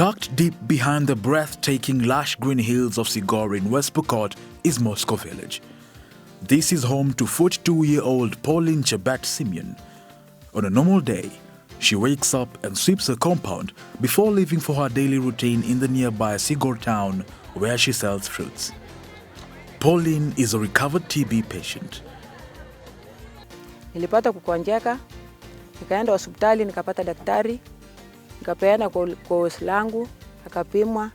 Tucked deep behind the breathtaking lush green hills of Sigor in West Pokot is Moscow Village. This is home to 42-year-old Pauline Chebet Simeon. On a normal day, she wakes up and sweeps her compound before leaving for her daily routine in the nearby Sigor town where she sells fruits. Pauline is a recovered TB patient. Nilipata kukonjeka, nikaenda hospitali nikapata daktari, nikapeana kozi langu, akapimwa.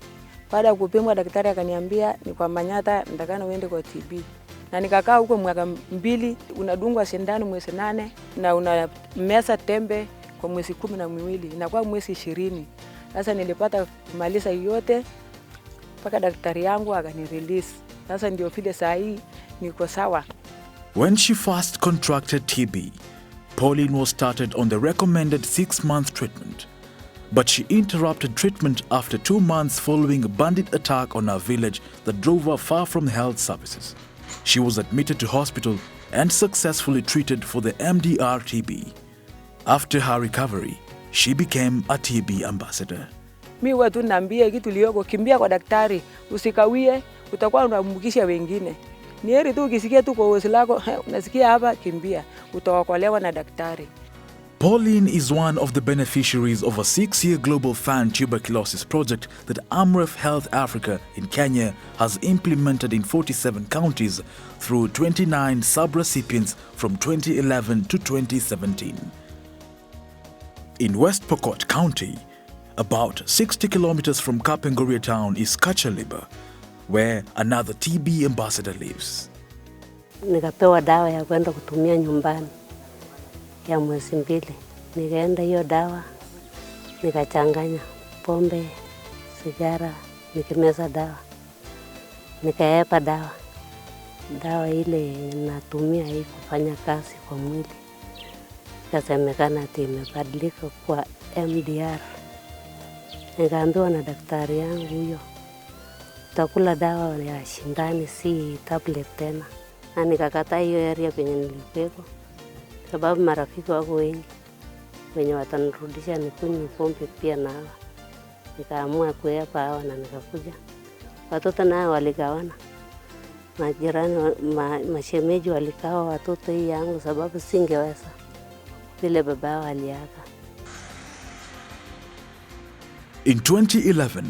Baada ya kupimwa daktari akaniambia ni kwa manyata nitakana uende kwa TB. Na nikakaa huko mwaka 2, unadungwa sindano mwezi 8 na unameza tembe kwa mwezi 12, inakuwa mwezi 20. Sasa nilipata kumaliza yote mpaka daktari yangu akanirelease. Sasa ndio vile saa hii niko sawa. When she first contracted TB, Pauline was started on the recommended 6-month treatment. But she interrupted treatment after 2 months following a bandit attack on her village that drove her far from health services. She was admitted to hospital and successfully treated for the MDR TB. After her recovery, she became a TB ambassador. Mimi watu naambia kitu lioko, kimbia kwa daktari, usikawie, utakuwa unaambukisha wengine. Ni heri tu ukisikia tu kwa uwezo lako, unasikia hapa, kimbia, utaokolewa na daktari. Pauline is one of the beneficiaries of a 6-year global fund tuberculosis project that Amref Health Africa in Kenya has implemented in 47 counties through 29 sub-recipients from 2011 to 2017. In West Pokot County, about 60 kilometers from Kapenguria town is Kachaliba, where another TB ambassador lives. Nikapewa dawa ya kwenda kutumia nyumbani ya mwezi 2. Nikaenda hiyo dawa, nikachanganya pombe, sigara, nikimeza dawa. Nikaepa dawa. Dawa ile natumia hii kufanya kazi kwa mwili. Ikasemekana ati imebadilika kwa MDR. Nikaambiwa na daktari yangu huyo, utakula dawa ya shindani si tablet tena. Na nikakataa hiyo area penye nilikuwa. Sababu marafiki wako wengi wenye watanirudisha nikunywe pombe pia na hawa. Nikaamua kuepa hawa na nikakuja. Watoto nao waligawana. Majirani, mashemeji walikawa watoto hii yangu sababu singeweza. Vile baba waliaga. In 2011,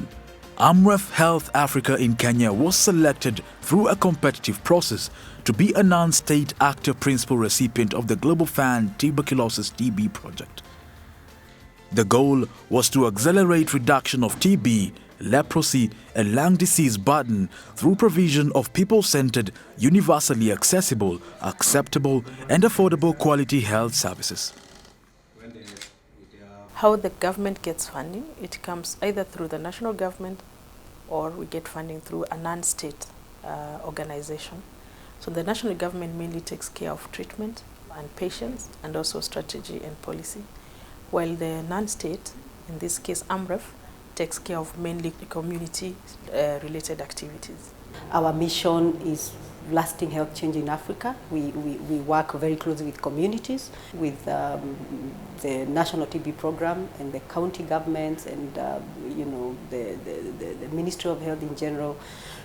Amref Health Africa in Kenya was selected through a competitive process to be a non-state actor principal recipient of the Global Fund Tuberculosis TB project. The goal was to accelerate reduction of TB, leprosy and lung disease burden through provision of people-centered, universally accessible, acceptable and affordable quality health services. How the government gets funding, it comes either through the national government or we get funding through a non-state organization. So the national government mainly takes care of treatment and patients and also strategy and policy, while the non-state, in this case Amref, takes care of mainly community related activities. Our mission is lasting health change in Africa. We work very closely with communities, with the national TB program and the county governments and the Ministry of Health in general,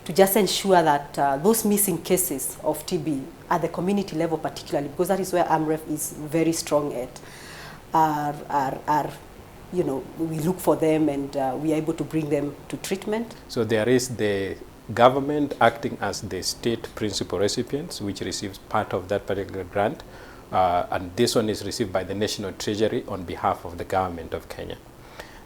to just ensure that those missing cases of TB at the community level particularly, because that is where Amref is very strong at, we look for them and we are able to bring them to treatment. So there is the government acting as the state principal recipients, which receives part of that particular grant, and this one is received by the National Treasury on behalf of the government of Kenya.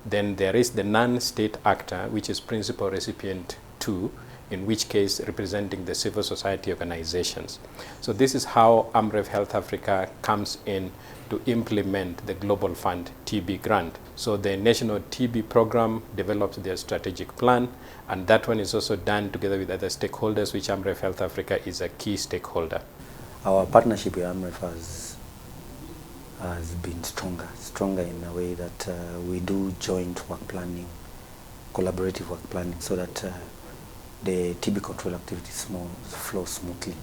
Then there is the non-state actor, which is principal recipient 2, in which case representing the civil society organizations. So this is how Amref Health Africa comes in to implement the Global Fund TB grant. So the National TB program develops their strategic plan, and that one is also done together with other stakeholders, which Amref Health Africa is a key stakeholder. Our partnership with Amref has been stronger in a way that we do joint work planning, collaborative work planning, so that the TB control activities flow smoothly.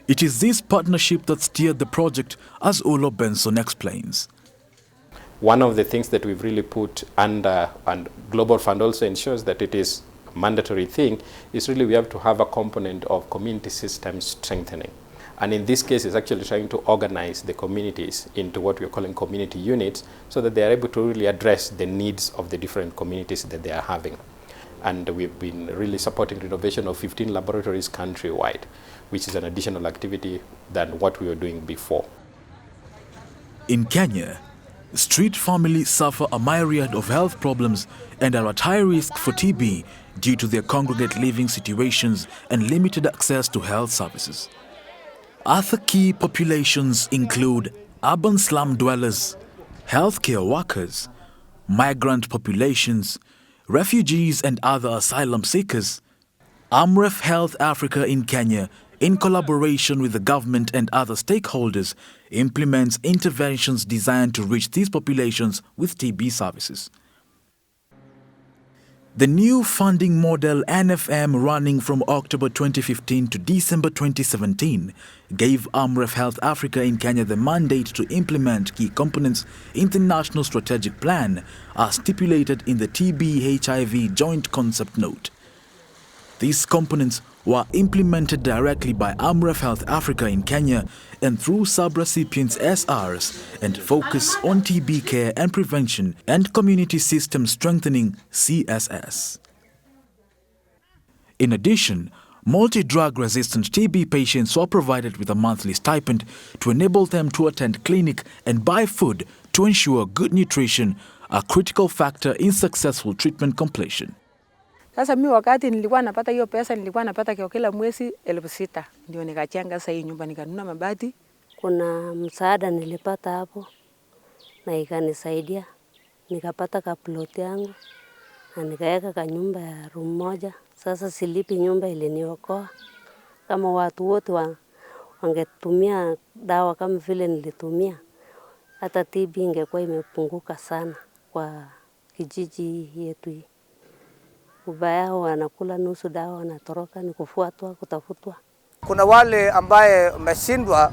It is this partnership that steered the project, as Olo Benson explains. One of the things that we've really put under, and Global Fund also ensures that it is a mandatory thing, is really we have to have a component of community system strengthening. And in this case, it's actually trying to organize the communities into what we're calling community units so that they are able to really address the needs of the different communities that they are having. And we've been really supporting renovation of 15 laboratories countrywide, which is an additional activity than what we were doing before. In Kenya, street families suffer a myriad of health problems and are at high risk for TB due to their congregate living situations and limited access to health services. Other key populations include urban slum dwellers, healthcare workers, migrant populations, refugees and other asylum seekers. Amref Health Africa in Kenya, in collaboration with the government and other stakeholders, implements interventions designed to reach these populations with TB services. The new funding model NFM, running from October 2015 to December 2017, gave Amref Health Africa in Kenya the mandate to implement key components in the National Strategic Plan as stipulated in the TB-HIV Joint Concept Note. These components were implemented directly by Amref Health Africa in Kenya and through sub-recipients SRs and focus on TB care and prevention and community system strengthening CSS. In addition, multi-drug resistant TB patients were provided with a monthly stipend to enable them to attend clinic and buy food to ensure good nutrition, a critical factor in successful treatment completion. Sasa mimi wakati nilikuwa napata hiyo pesa, nilikuwa napata kwa kila mwezi 6,000. Ndio nikachenga sasa hii nyumba, nikanunua mabati. Kuna msaada nilipata hapo na ikanisaidia. Nikapata ka plot yangu na nikaweka ka nyumba ya room moja. Sasa silipi nyumba iliniokoa. Kama watu wote wangetumia dawa kama vile nilitumia, hata TB ingekuwa imepunguka sana kwa kijiji yetu hii. Ubaya wanakula nusu dawa wanatoroka, ni kufuatwa, kutafutwa. Kuna wale ambaye umeshindwa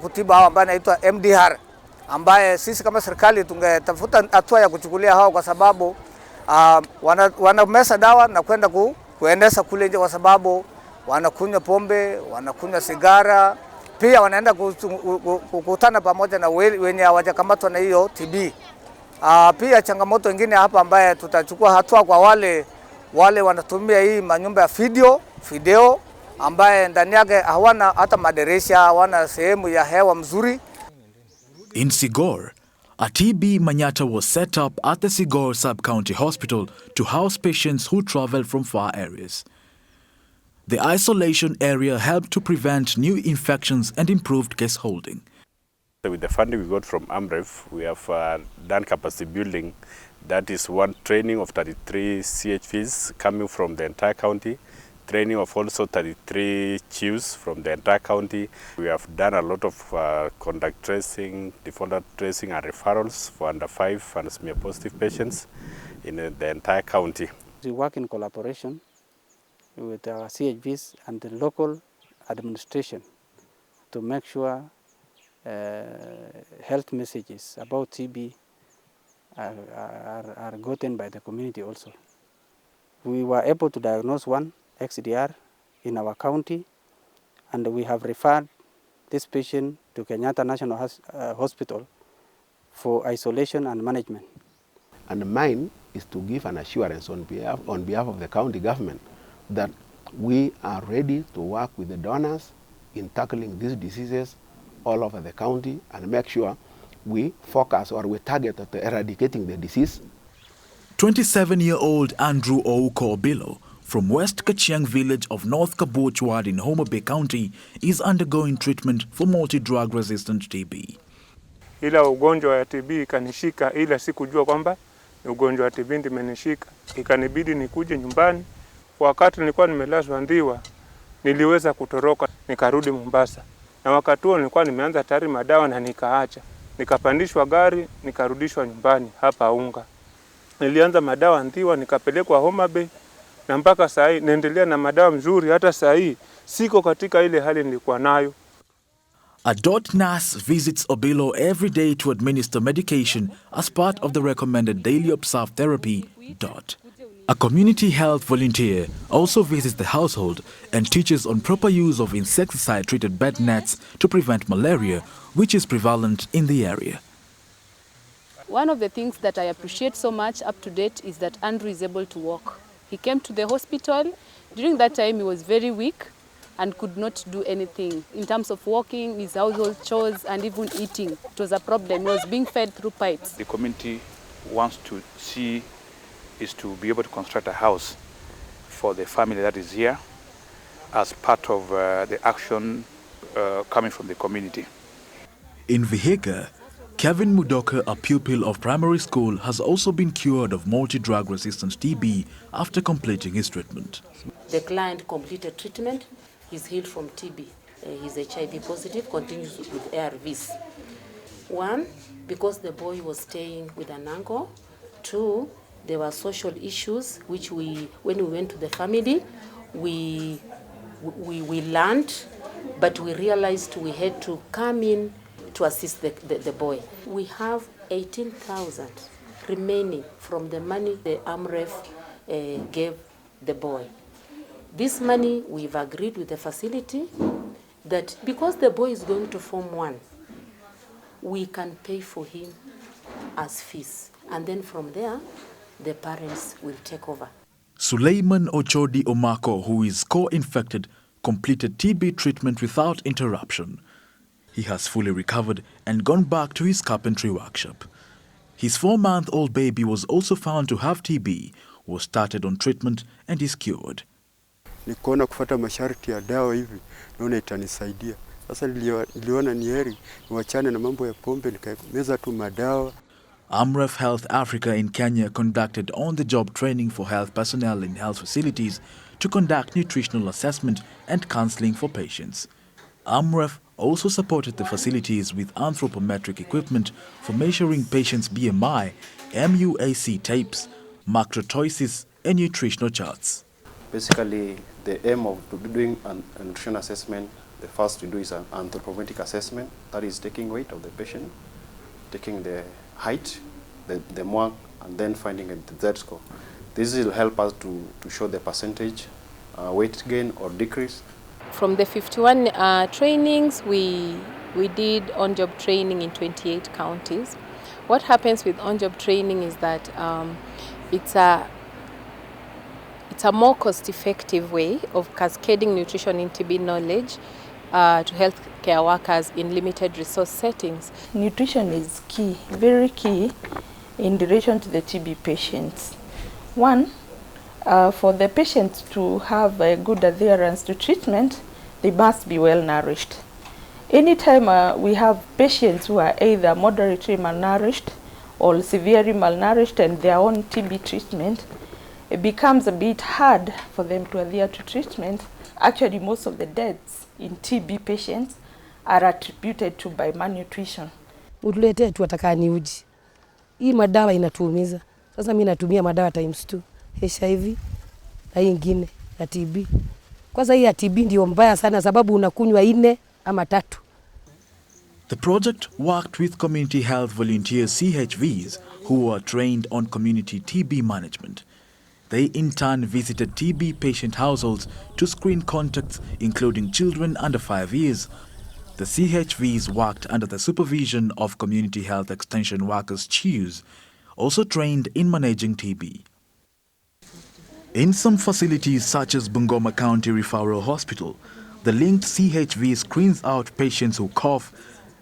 kutibu hao ambaye anaitwa MDR, ambaye sisi kama serikali tungetafuta hatua ya kuchukulia hao kwa sababu wanamesa dawa na kwenda kuendesha kule nje kwa sababu wanakunywa pombe, wanakunywa sigara, pia wanaenda kukutana pamoja na wenye hawajakamatwa na hiyo TB. Pia changamoto nyingine hapa ambaye tutachukua hatua kwa wale wanatumia hii manyumba ya video ambaye ndani yake hawana hata madirisha, hawana sehemu ya hewa mzuri. In Sigor, a TB Manyata was set up at the Sigor Sub-County Hospital to house patients who travel from far areas. The isolation area helped to prevent new infections and improved case holding. With the funding we got from Amref, we have done capacity building. That is one training of 33 CHVs coming from the entire county, training of also 33 chiefs from the entire county. We have done a lot of contact tracing, default tracing and referrals for under 5 and smear positive patients in the entire county. We work in collaboration with our CHVs and the local administration to make sure health messages about TB are gotten by the community also. We were able to diagnose one XDR in our county, and we have referred this patient to Kenyatta National Hospital for isolation and management. And mine is to give an assurance on behalf of the county government that we are ready to work with the donors in tackling these diseases all over the county and make sure we focus or we target at eradicating the disease. 27-year-old Andrew Ouko Obilo from West Kachiang village of North Kabuch ward in Homa Bay County is undergoing treatment for multi-drug resistant TB. Ila ugonjwa wa TB ikanishika, ila sikujua kwamba ni ugonjwa wa TB imenishika. Ikanibidi nikuje nyumbani. Wakati nilikuwa nimelazwa Ndhiwa, niliweza kutoroka nikarudi Mombasa. Na wakati huo nilikuwa nimeanza tayari madawa na nikaacha. Nikapandishwa gari, nikarudishwa nyumbani hapa Unga. Nilianza madawa Ndhiwa, nikapelekwa Homa Bay, na mpaka saa hii naendelea na madawa mzuri. Hata saa hii siko katika ile hali nilikuwa nayo. A DOT nurse visits Obilo every day to administer medication as part of the recommended daily observed therapy, DOT. A community health volunteer also visits the household and teaches on proper use of insecticide-treated bed nets to prevent malaria, which is prevalent in the area. One of the things that I appreciate so much up to date is that Andrew is able to walk. He came to the hospital. During that time, he was very weak and could not do anything. In terms of walking, his household chores, and even eating, it was a problem. He was being fed through pipes. The community wants to see is to be able to construct a house for the family that is here as part of the action coming from the community. In Vihiga, Kevin Mudoka, a pupil of primary school, has also been cured of multi-drug resistant TB after completing his treatment. The client completed treatment. He's healed from TB. He's HIV positive, continues with ARVs. 1, because the boy was staying with an uncle. 2, there were social issues which when we went to the family, we learned, but we realized we had to come in to assist the boy. We have 18,000 remaining from the money the Amref gave the boy. This money, we've agreed with the facility that because the boy is going to Form 1, we can pay for him as fees. And then from there, the parents will take over. Suleiman Ochodi Omako, who is co-infected, completed TB treatment without interruption. He has fully recovered and gone back to his carpentry workshop. His 4-month-old baby was also found to have TB, was started on treatment and is cured. Nikuona kufuata masharti ya dawa hivi, naona itanisaidia. Sasa niliona ni heri niwachane na mambo ya pombe, nikameza tu madawa. Amref Health Africa in Kenya conducted on-the-job training for health personnel in health facilities to conduct nutritional assessment and counseling for patients. Amref also supported the facilities with anthropometric equipment for measuring patients' BMI, MUAC tapes, macrotoisis, and nutritional charts. Basically, the aim of doing a nutrition assessment, the first to do is an anthropometric assessment, that is taking weight of the patient, taking the height, the mark, and then finding the Z-score. This will help us to show the percentage weight gain or decrease. From the 51 trainings, we did on-job training in 28 counties. What happens with on-job training is that it's a more cost-effective way of cascading nutrition in TB knowledge to healthcare workers in limited resource settings. Nutrition is key, very key in relation to the TB patients. 1, for the patients to have a good adherence to treatment, they must be well nourished. Anytime we have patients who are either moderately malnourished or severely malnourished and they're on TB treatment, it becomes a bit hard for them to adhere to treatment. Actually, most of the deaths in TB patients are attributed to by malnutrition. Utuletee tu atakani uji. Hii madawa inatuumiza. Sasa mimi natumia madawa times 2. HIV na ingine ya TB. Kwanza hii ya TB ndio mbaya sana sababu unakunywa 4 ama 3. The project worked with community health volunteers CHVs who were trained on community TB management. They in turn visited TB patient households to screen contacts, including children under 5 years. The CHVs worked under the supervision of community health extension workers CHEWs, also trained in managing TB. In some facilities such as Bungoma County Referral Hospital, the linked CHV screens out patients who cough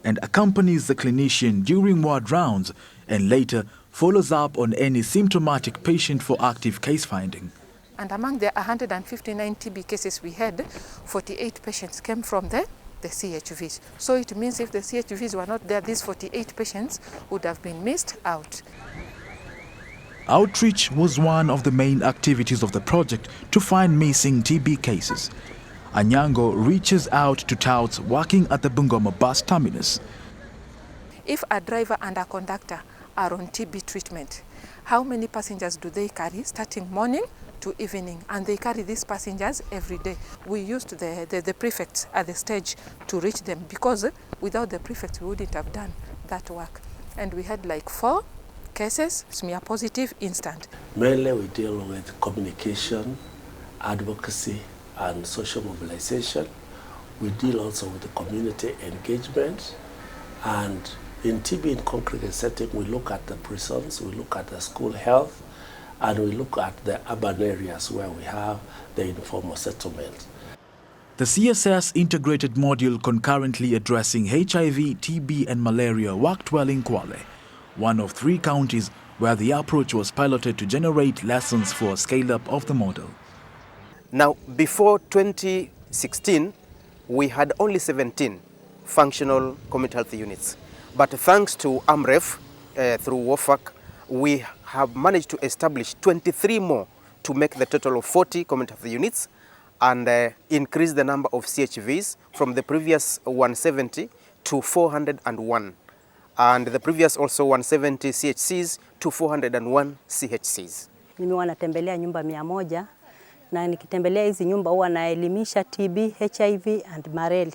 and accompanies the clinician during ward rounds and later follows up on any symptomatic patient for active case finding. And among the 159 TB cases we had, 48 patients came from the CHVs. So it means if the CHVs were not there, these 48 patients would have been missed out. Outreach was one of the main activities of the project to find missing TB cases. Anyango reaches out to touts working at the Bungoma bus terminus. If a driver and a conductor are on TB treatment, how many passengers do they carry starting morning to evening, and they carry these passengers every day. We used the prefects at the stage to reach them, because without the prefects we wouldn't have done that work. And we had like 4 cases, smear positive, instant. Mainly we deal with communication, advocacy, and social mobilization. We deal also with the community engagement, and in TB in congregate setting, we look at the prisons, we look at the school health, and we look at the urban areas where we have the informal settlement. The CSS integrated module concurrently addressing HIV, TB, and malaria worked well in Kwale, one of 3 counties where the approach was piloted to generate lessons for a scale-up of the model. Now, before 2016, we had only 17 functional community health units. But thanks to Amref, through WOFAC, we have managed to establish 23 more to make the total of 40 community health units, and increase the number of CHVs from the previous 170 to 401. And the previous also 170 CHCs to 401 CHCs. Mimi wanatembelea nyumba 100, na nikitembelea hizi nyumba huwa naelimisha TB, HIV and malaria.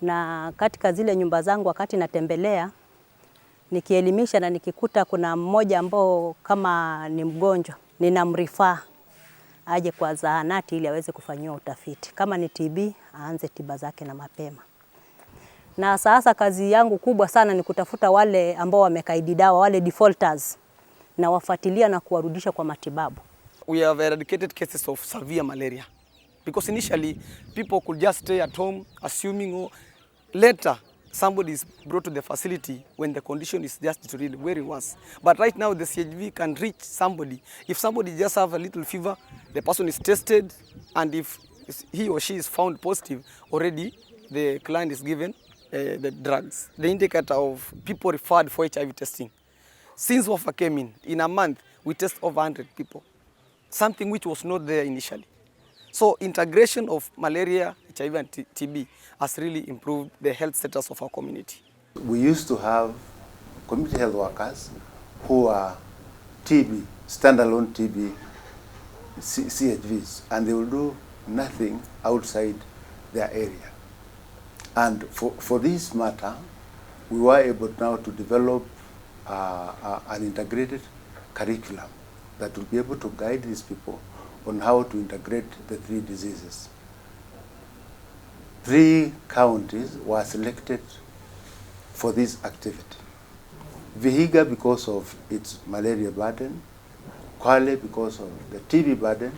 Na katika zile nyumba zangu wakati natembelea, nikielimisha na nikikuta kuna mmoja ambao kama ni mgonjwa, ninamrefer aje kwa zahanati ili aweze kufanyiwa utafiti. Kama ni TB, aanze tiba zake na mapema. Na sasa kazi yangu kubwa sana ni kutafuta wale ambao wamekaidi dawa, wale defaulters, na wafuatilia na kuwarudisha kwa matibabu. We have eradicated cases of severe malaria, because initially people could just stay at home assuming, or later somebody is brought to the facility when the condition is just really very worse. But right now the CHV can reach somebody. If somebody just have a little fever, the person is tested, and if he or she is found positive, already the client is given the drugs. The indicator of people referred for HIV testing. Since WOFA came in a month, we test over 100 people, something which was not there initially. So integration of malaria, HIV and TB has really improved the health status of our community. We used to have community health workers who are TB, standalone TB CHVs, and they will do nothing outside their area. And for this matter, we were able now to develop an integrated curriculum that will be able to guide these people on how to integrate the 3 diseases. 3 counties were selected for this activity. Vihiga because of its malaria burden, Kwale because of the TB burden,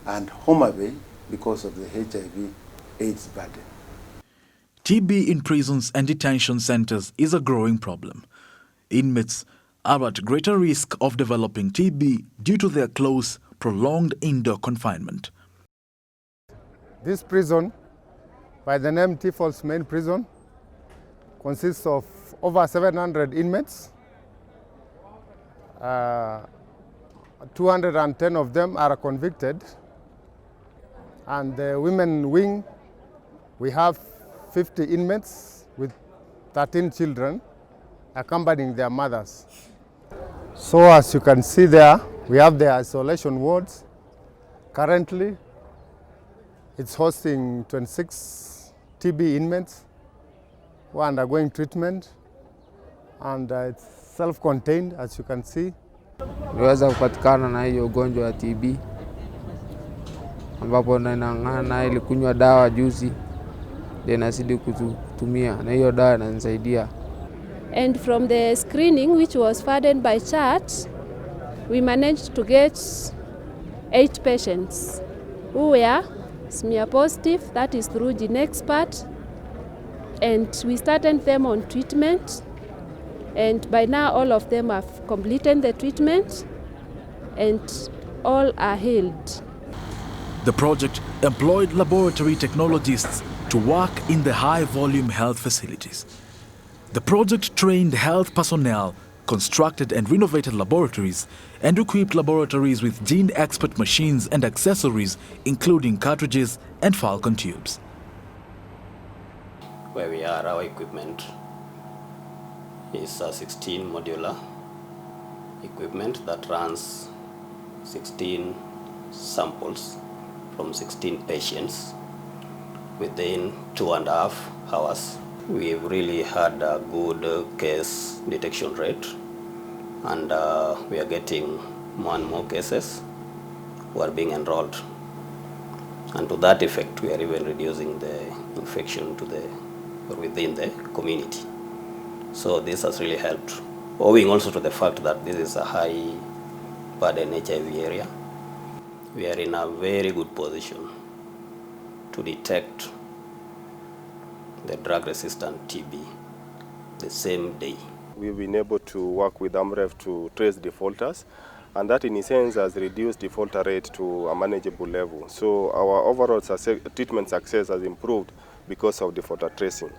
and Homa Bay because of the HIV/AIDS burden. TB in prisons and detention centers is a growing problem. Inmates are at greater risk of developing TB due to their close, prolonged indoor confinement. This prison, by the name Tiffol's Main Prison, consists of over 700 inmates. 210 of them are convicted. And the women wing, we have 50 inmates with 13 children accompanying their mothers. So as you can see there, we have the isolation wards. Currently, it's hosting 26 TB inmates who are undergoing treatment, and it's self-contained, as you can see. Niweza kupatikana na hiyo ugonjwa wa TB, ambapo nang'ana ilikunywa dawa juzi, ndio nazidi kutumia, na hiyo dawa inanisaidia. And from the screening, which was funded by CHAT, we managed to get 8 patients who were smear positive, that is through GeneXpert, and we started them on treatment, and by now all of them have completed the treatment and all are healed. The project employed laboratory technologists to work in the high-volume health facilities. The project trained health personnel, constructed and renovated laboratories, and equipped laboratories with GeneXpert machines and accessories, including cartridges and Falcon tubes. Where we are, our equipment is a 16 modular equipment that runs 16 samples from 16 patients within 2.5 hours. We've really had a good case detection rate, and we are getting more and more cases who are being enrolled. And to that effect, we are even reducing the infection within the community. So this has really helped, owing also to the fact that this is a high burden HIV area. We are in a very good position to detect the drug-resistant TB the same day. We've been able to work with Amref to trace defaulters, and that in a sense has reduced defaulter rate to a manageable level. So our overall treatment success has improved because of defaulter tracing.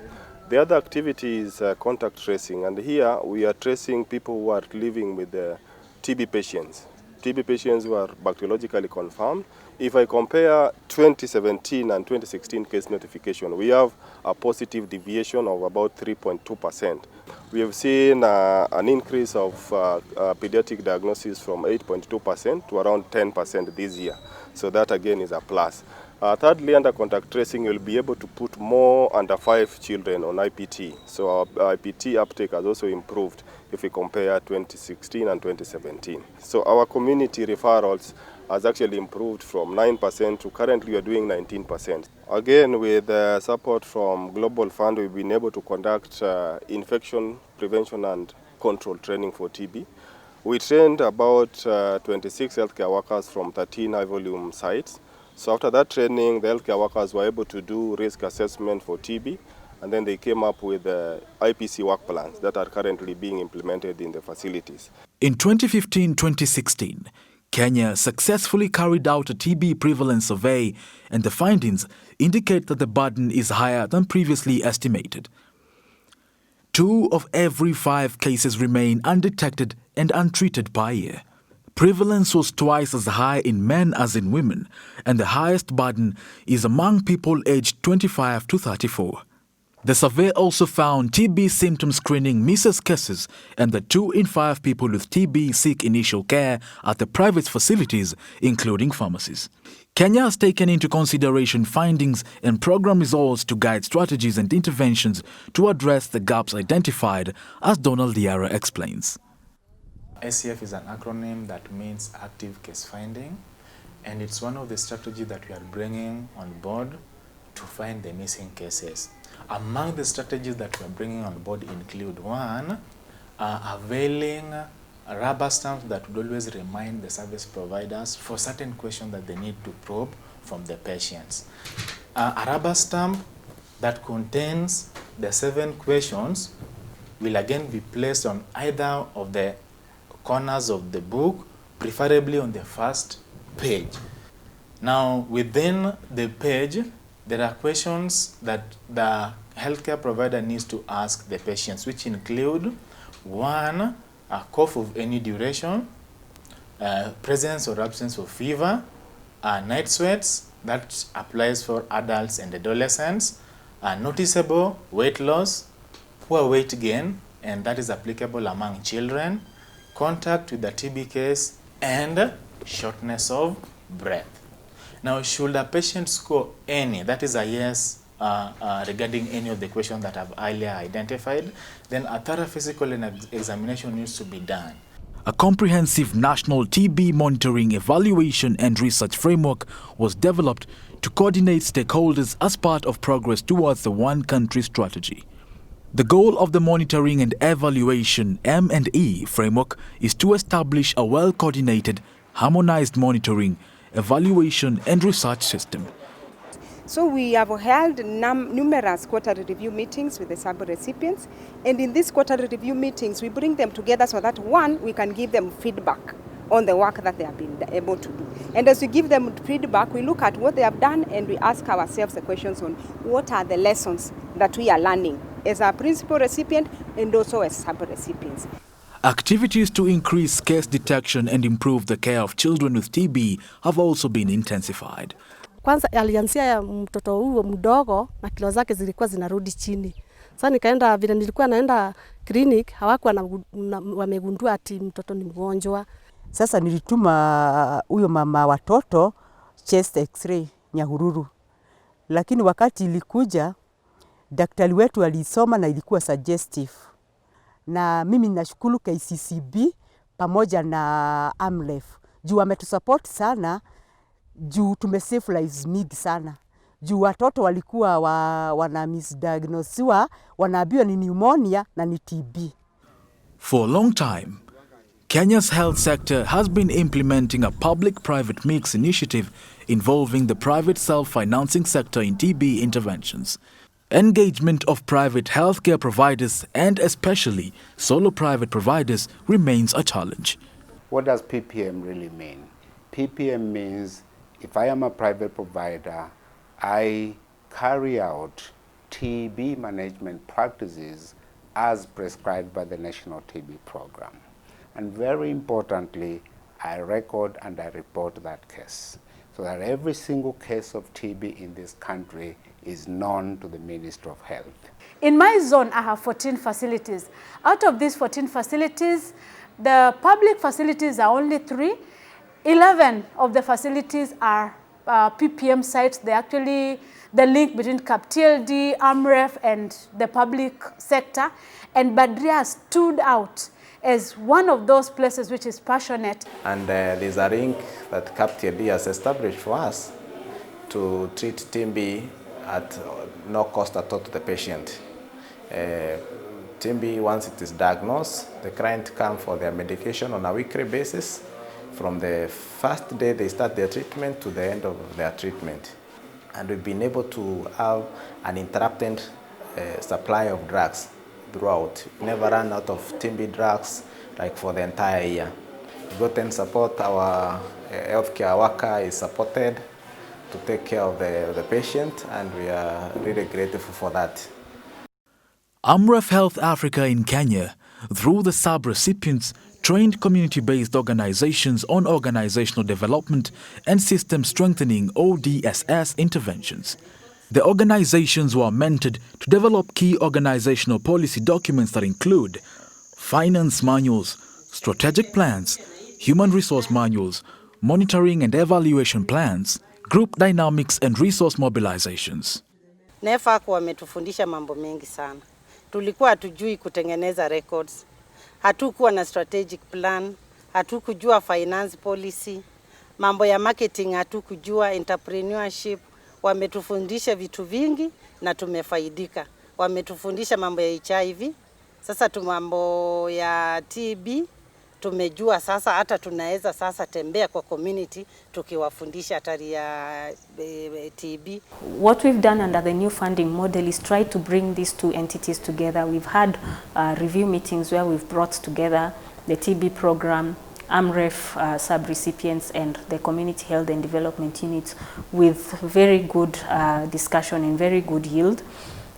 The other activity is contact tracing, and here we are tracing people who are living with TB patients. TB patients who are bacteriologically confirmed. If I compare 2017 and 2016 case notification, we have a positive deviation of about 3.2%. We have seen an increase of pediatric diagnosis from 8.2% to around 10% this year. So that again is a plus. Thirdly, under contact tracing, you'll be able to put more under 5 children on IPT. So our IPT uptake has also improved if we compare 2016 and 2017. So our community referrals has actually improved from 9% to currently we are doing 19%. Again, with support from Global Fund, we've been able to conduct infection prevention and control training for TB. We trained about 26 healthcare workers from 13 high-volume sites. So after that training, the healthcare workers were able to do risk assessment for TB, and then they came up with IPC work plans that are currently being implemented in the facilities. In 2015-2016, Kenya successfully carried out a TB prevalence survey, and the findings indicate that the burden is higher than previously estimated. 2 of every 5 cases remain undetected and untreated per year. Prevalence was twice as high in men as in women, and the highest burden is among people aged 25 to 34. The survey also found TB symptom screening misses cases, and that 2 in 5 people with TB seek initial care at the private facilities, including pharmacies. Kenya has taken into consideration findings and program results to guide strategies and interventions to address the gaps identified, as Donald Diarra explains. ACF is an acronym that means active case finding, and it's one of the strategies that we are bringing on board to find the missing cases. Among the strategies that we are bringing on board include 1, availing rubber stamps that would always remind the service providers for certain questions that they need to probe from the patients. A rubber stamp that contains the 7 questions will again be placed on either of the corners of the book, preferably on the first page. Now, within the page, there are questions that the healthcare provider needs to ask the patients, which include 1, a cough of any duration, presence or absence of fever, night sweats, that applies for adults and adolescents, noticeable weight loss, poor weight gain, and that is applicable among children, contact with the TB case, and shortness of breath. Now, should a patient score any, that is a yes regarding any of the questions that I've earlier identified, then a thorough physical examination needs to be done. A comprehensive national TB monitoring, evaluation and research framework was developed to coordinate stakeholders as part of progress towards the One Country strategy. The goal of the Monitoring and Evaluation M&E framework is to establish a well-coordinated, harmonized monitoring, evaluation and research system. So we have held numerous quarterly review meetings with the sub-recipients, and in these quarterly review meetings we bring them together so that 1, we can give them feedback on the work that they have been able to do. And as we give them feedback, we look at what they have done and we ask ourselves the questions on what are the lessons that we are learning as a principal recipient and also as sub-recipients. Activities to increase case detection and improve the care of children with TB have also been intensified. Kwanza alianzia mtoto huo mdogo na kilo zake zilikuwa zinarudi chini. Sasa nikaenda nilikuwa naenda clinic, hawakuwa wamegundua ati mtoto ni mgonjwa. Sasa nilituma huyo mama watoto chest x-ray Nyahururu, lakini wakati ilikuja daktari wetu alisoma na ilikuwa suggestive. Na mimi nashukuru KCCB pamoja na Amref juu wametusupport sana, juu tumesave lives mingi sana. Juu watoto walikuwa wana misdiagnosiwa, wanaambiwa ni pneumonia na ni TB. For a long time, Kenya's health sector has been implementing a public-private mix initiative involving the private self-financing sector in TB interventions. Engagement of private healthcare providers and especially solo private providers remains a challenge. What does PPM really mean? PPM means if I am a private provider, I carry out TB management practices as prescribed by the National TB Program. And very importantly, I record and I report that case, so that every single case of TB in this country is known to the Minister of Health. In my zone, I have 14 facilities. Out of these 14 facilities, the public facilities are only 3. 11 of the facilities are PPM sites. They're actually the link between CAP-TLD, Amref, and the public sector. And Badria stood out as one of those places which is passionate. And there's a link that CAP-TLD has established for us to treat TB at no cost at all to the patient. TB, once it is diagnosed, the client comes for their medication on a weekly basis from the first day they start their treatment to the end of their treatment. And we've been able to have an interrupted supply of drugs throughout. We never run out of TB drugs like for the entire year. Gotten support, our healthcare worker is supported to take care of the patient, and we are really grateful for that. Amref Health Africa in Kenya, through the sub-recipients, trained community-based organizations on organizational development and system strengthening ODSS interventions. The organizations were mentored to develop key organizational policy documents that include finance manuals, strategic plans, human resource manuals, monitoring and evaluation plans, group dynamics and resource mobilizations. NEFAC wametufundisha mambo mengi sana. Tulikuwa hatujui kutengeneza records, hatukuwa na strategic plan, hatukujua finance policy, mambo ya marketing hatukujua, entrepreneurship. Wametufundisha vitu vingi na tumefaidika. Wametufundisha mambo ya HIV, sasa mambo ya TB tumejua sasa, hata tunaweza sasa tembea kwa community tukiwafundisha hatari ya TB. What we've done under the new funding model is try to bring these two entities together. We've had review meetings where we've brought together the TB program, Amref sub-recipients and the community health and development units with very good discussion and very good yield.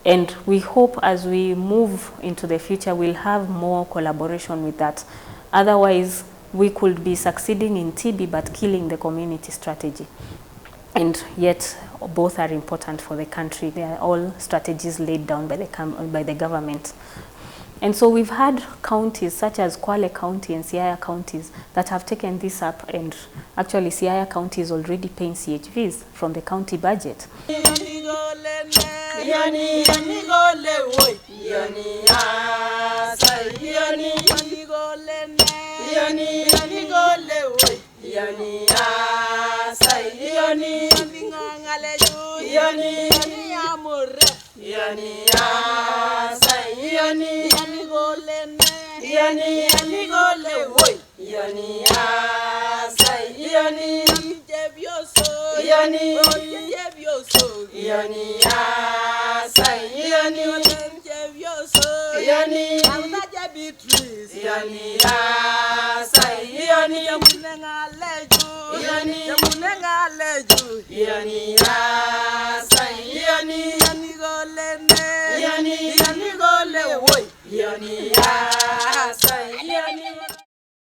And we hope as we move into the future, we'll have more collaboration with that. Otherwise, we could be succeeding in TB but killing the community strategy. And yet, both are important for the country. They are all strategies laid down by the government. And so we've had counties such as Kwale County and Siaya counties that have taken this up, and actually Siaya County is already paying CHVs from the county budget. Yani